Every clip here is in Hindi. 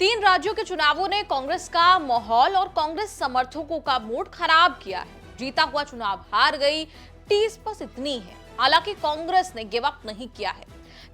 तीन राज्यों के चुनावों ने कांग्रेस का माहौल और कांग्रेस समर्थकों का मूड खराब किया है। जीता हुआ चुनाव हार गई, टीस बस इतनी है। हालांकि कांग्रेस ने गिव अप नहीं किया है।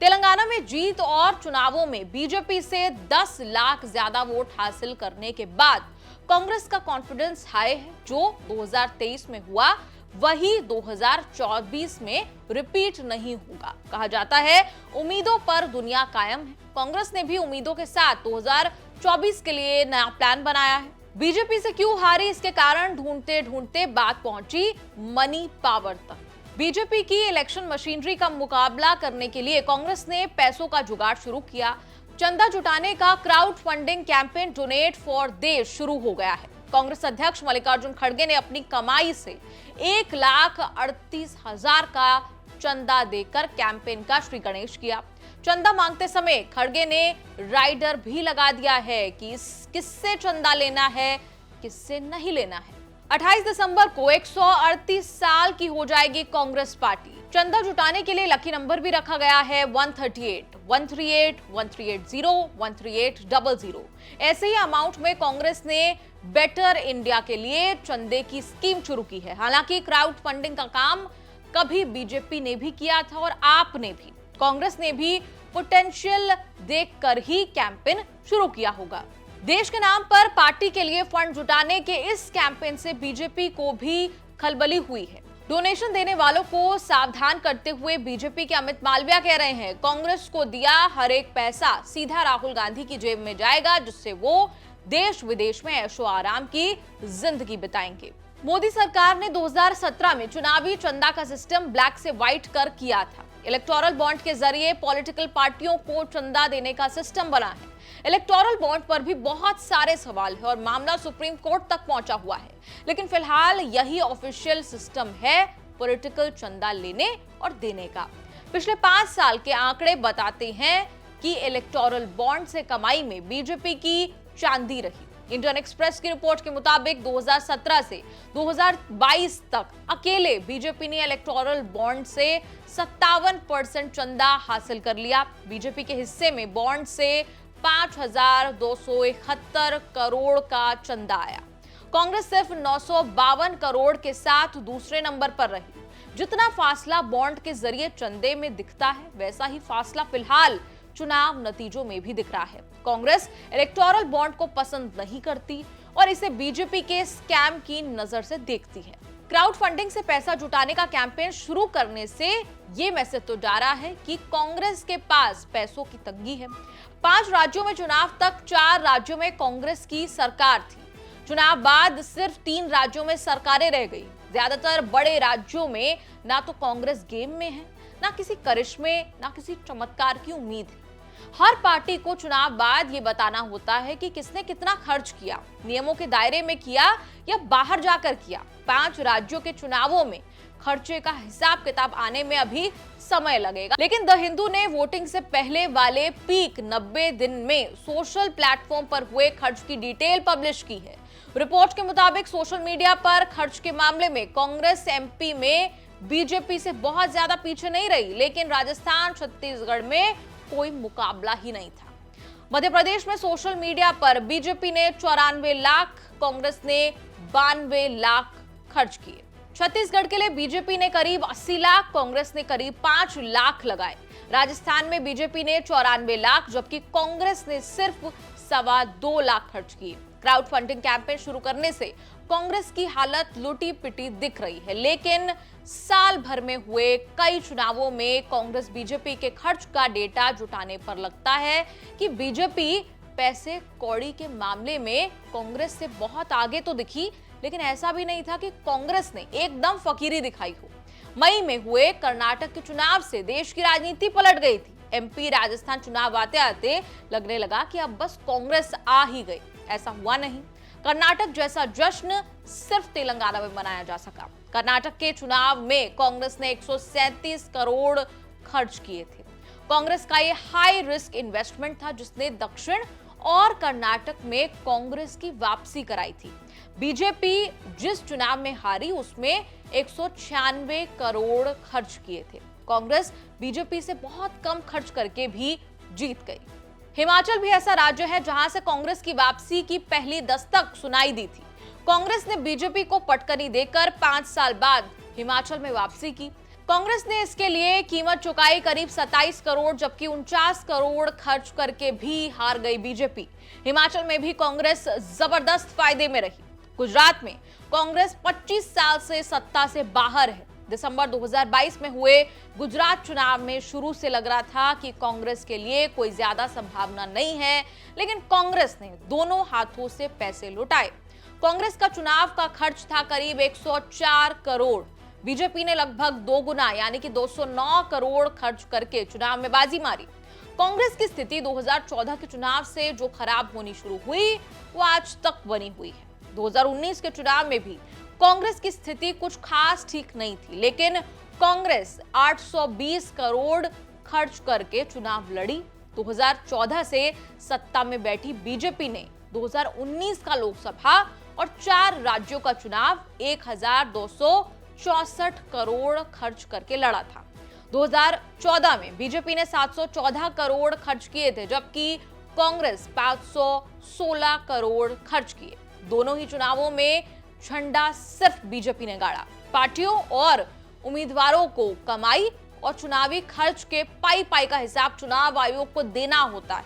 तेलंगाना में जीत और चुनावों में बीजेपी से 10 लाख ज्यादा वोट हासिल करने के बाद कांग्रेस का कॉन्फिडेंस हाई है। जो 2023 में हुआ वही 2024 में रिपीट नहीं होगा। कहा जाता है उम्मीदों पर दुनिया कायम है। कांग्रेस ने भी उम्मीदों के साथ 2024 के लिए नया प्लान बनाया है। बीजेपी से क्यों हारी, इसके कारण ढूंढते ढूंढते बात पहुंची मनी पावर तक। बीजेपी की इलेक्शन मशीनरी का मुकाबला करने के लिए कांग्रेस ने पैसों का जुगाड़ शुरू किया। चंदा जुटाने का crowd funding campaign donate for देश शुरू हो गया है। कांग्रेस अध्यक्ष मल्लिकार्जुन खड़गे ने अपनी कमाई से 1,38,000 का चंदा देकर कैंपेन का श्री गणेश किया। चंदा मांगते समय खड़गे ने राइडर भी लगा दिया है कि किससे चंदा लेना है, किससे नहीं लेना है। 28 दिसंबर को 138 साल की हो जाएगी कांग्रेस पार्टी। चंदा जुटाने के लिए लकी नंबर भी रखा गया है 138, 138, 138 13800। ऐसे ही अमाउंट में कांग्रेस ने बेटर इंडिया के लिए चंदे की स्कीम शुरू की है। हालांकि क्राउड फंडिंग का काम कभी बीजेपी ने भी किया था और आपने भी। कांग्रेस ने भी पोटेंशियल देखकर ही कैंपेन शुरू किया होगा। देश के नाम पर पार्टी के लिए फंड जुटाने के इस कैंपेन से बीजेपी को भी खलबली हुई है। डोनेशन देने वालों को सावधान करते हुए बीजेपी के अमित मालविया कह रहे हैं, कांग्रेस को दिया हर एक पैसा सीधा राहुल गांधी की जेब में जाएगा, जिससे वो देश विदेश में ऐशो आराम की जिंदगी बिताएंगे। मोदी सरकार ने 2017 में चुनावी चंदा का सिस्टम ब्लैक से व्हाइट कर किया था। इलेक्टोरल बॉन्ड के जरिए पॉलिटिकल पार्टियों को चंदा देने का सिस्टम बना है। इलेक्टोरल बॉन्ड पर भी बहुत सारे सवाल है और मामला सुप्रीम कोर्ट तक पहुंचा हुआ है। लेकिन फिलहाल यही ऑफिशियल सिस्टम है पॉलिटिकल चंदा लेने और देने का। पिछले 5 साल के आंकड़े बताते हैं कि इलेक्टोरल बॉन्ड से कमाई में बीजेपी की चांदी रही। इंडियन एक्सप्रेस की रिपोर्ट के मुताबिक 2017 से 2022 तक अकेले बीजेपी ने इलेक्टोरल बॉन्ड से 57% चंदा हासिल कर लिया। बीजेपी के हिस्से में बॉन्ड से 5,271 करोड़ का चंदा आया। कांग्रेस सिर्फ 952 करोड़ के साथ दूसरे नंबर पर रही। जितना फासला बॉन्ड के जरिए चंदे में दिखता है, वैसा ही फासला फिलहाल चुनाव नतीजों में भी दिख रहा है। कांग्रेस इलेक्टोरल बॉन्ड को पसंद नहीं करती और इसे बीजेपी के स्कैम की नजर से देखती है। क्राउड फंडिंग से पैसा जुटाने का कैंपेन शुरू करने से ये मैसेज तो जा रहा है कि कांग्रेस के पास पैसों की तंगी है। 5 राज्यों में चुनाव तक 4 राज्यों में कांग्रेस की सरकार थी। चुनाव बाद सिर्फ 3 राज्यों में सरकारें रह गई। ज्यादातर बड़े राज्यों में ना तो कांग्रेस गेम में है, ना किसी करिश्मे, ना किसी चमत्कार की उम्मीद है। हर पार्टी को चुनाव बाद ये बताना होता है कि किसने कितना खर्च किया, नियमों के दायरे में किया या बाहर जाकर किया। 5 राज्यों के चुनावों में खर्चे का हिसाब किताब आने में अभी समय लगेगा। लेकिन द हिंदू ने वोटिंग से पहले वाले पीक 90 दिन में सोशल प्लेटफॉर्म पर हुए खर्च की डिटेल पब्लिश की है। रिपोर्ट के मुताबिक सोशल मीडिया पर खर्च के मामले में कांग्रेस एमपी में बीजेपी से बहुत ज्यादा पीछे नहीं रही, लेकिन राजस्थान, छत्तीसगढ़ में कोई मुकाबला ही नहीं था। मध्य प्रदेश में सोशल मीडिया पर बीजेपी ने 94 लाख, कांग्रेस ने 92 लाख खर्च किए। छत्तीसगढ़ के लिए बीजेपी ने करीब 80 लाख, कांग्रेस ने करीब 5 लाख लगाए। राजस्थान में बीजेपी ने 94 लाख, जबकि कांग्रेस ने सिर्फ 2.25 लाख खर्च किए। क्राउड फंडिंग कैंपेन शुरू करने से कांग्रेस की हालत लुटी पिटी दिख रही है, लेकिन साल भर में हुए कई चुनावों में कांग्रेस बीजेपी के खर्च का डेटा जुटाने पर लगता है कि बीजेपी पैसे कौड़ी के मामले में कांग्रेस से बहुत आगे तो दिखी, लेकिन ऐसा भी नहीं था कि कांग्रेस ने एकदम फकीरी दिखाई हो। मई में हुए कर्नाटक के चुनाव से देश की राजनीति पलट गई थी। एमपी, राजस्थान चुनाव आते आते लगने लगा कि अब बस कांग्रेस आ ही गई। ऐसा हुआ नहीं। कर्नाटक जैसा जश्न सिर्फ तेलंगाना में मनाया जा सका। कर्नाटक के चुनाव में कांग्रेस ने 137 करोड़ खर्च किए थे। कांग्रेस का ये हाई रिस्क इन्वेस्टमेंट था, जिसने दक्षिण और कर्नाटक में कांग्रेस की वापसी कराई थी। बीजेपी जिस चुनाव में हारी उसमें 196 करोड़ खर्च किए थे। कांग्रेस बीजेपी से बहुत कम खर्च करके भी जीत गई। हिमाचल भी ऐसा राज्य है जहां से कांग्रेस की वापसी की पहली दस्तक सुनाई दी थी। कांग्रेस ने बीजेपी को पटकनी देकर 5 साल बाद हिमाचल में वापसी की। कांग्रेस ने इसके लिए कीमत चुकाई करीब 27 करोड़, जबकि 49 करोड़ खर्च करके भी हार गई बीजेपी। हिमाचल में भी कांग्रेस जबरदस्त फायदे में रही। गुजरात में कांग्रेस 25 साल से सत्ता से बाहर है। दिसंबर 2022 में हुए गुजरात चुनाव में शुरू से लग रहा था कि कांग्रेस के लिए कोई ज्यादा संभावना नहीं है, लेकिन कांग्रेस ने दोनों हाथों से पैसे लुटाए। कांग्रेस का चुनाव का खर्च था करीब 104 करोड़। बीजेपी ने लगभग 2 गुना यानी कि 209 करोड़ खर्च करके चुनाव में बाजी मारी। कांग्रेस की स्थिति 2014 के चुनाव से जो खराब होनी शुरू हुई वो आज तक बनी हुई है। 2019 के चुनाव में भी कांग्रेस की स्थिति कुछ खास ठीक नहीं थी, लेकिन कांग्रेस 820 करोड़ खर्च करके चुनाव लड़ी। 2014 से सत्ता में बैठी बीजेपी ने 2019 का लोकसभा और 4 राज्यों का चुनाव 1264 करोड़ खर्च करके लड़ा था। 2014 में बीजेपी ने 714 करोड़ खर्च किए थे, जबकि कांग्रेस 516 करोड़ खर्च किए। दोनों ही चुनावों में झंडा सिर्फ बीजेपी ने गाड़ा। पार्टियों और उम्मीदवारों को कमाई और चुनावी खर्च के पाई पाई का हिसाब चुनाव आयोग को देना होता है।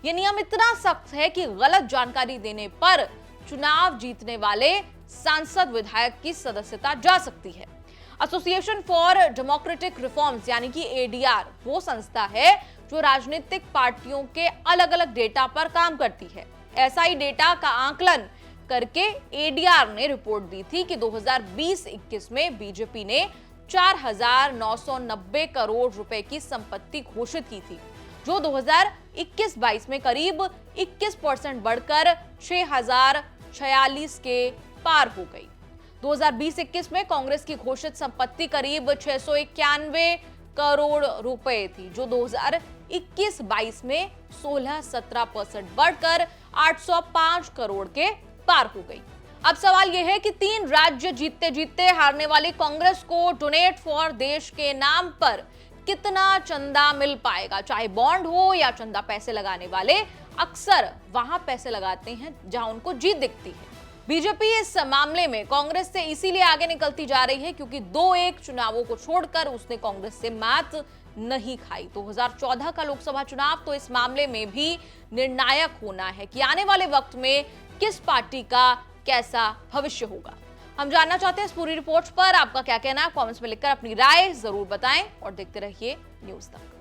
यह नियम इतना सख्त है कि गलत जानकारी देने पर चुनाव जीतने वाले सांसद विधायक की सदस्यता जा सकती है। एसोसिएशन फॉर डेमोक्रेटिक रिफॉर्म्स यानी कि एडीआर वो संस्था है जो राजनीतिक पार्टियों के अलग अलग डेटा पर काम करती है। ऐसा ही डेटा का आकलन करके एडीआर ने रिपोर्ट दी थी कि 2020-21 में बीजेपी ने 4,990 करोड़ रुपए की संपत्ति घोषित की थी, जो 2021-22 में करीब 21% बढ़कर 6,046 के पार हो गई। 2020-21 में कांग्रेस की घोषित संपत्ति करीब 691 करोड़ रुपए थी, जो 2021-22 में 16-17% बढ़कर 805 करोड़ के पार हो गई। अब सवाल यह है कि 3 राज्य जीतते जीतते हारने वाली कांग्रेस को डोनेट फॉर देश के नाम पर कितना चंदा मिल पाएगा। चाहे बॉन्ड हो या चंदा पैसे लगाने वाले अक्सर वहां पैसे लगाते हैं जहां उनको जीत दिखती है। बीजेपी इस मामले में कांग्रेस से इसीलिए आगे निकलती जा रही है क्योंकि 2-1 चुनावों को छोड़कर उसने कांग्रेस से मात नहीं खाई। 2014 का लोकसभा चुनाव तो इस मामले में भी निर्णायक होना है कि आने वाले वक्त में किस पार्टी का कैसा भविष्य होगा। हम जानना चाहते हैं इस पूरी रिपोर्ट पर आपका क्या कहना है। कमेंट्स में लिखकर अपनी राय जरूर बताएं और देखते रहिए न्यूज़ तक।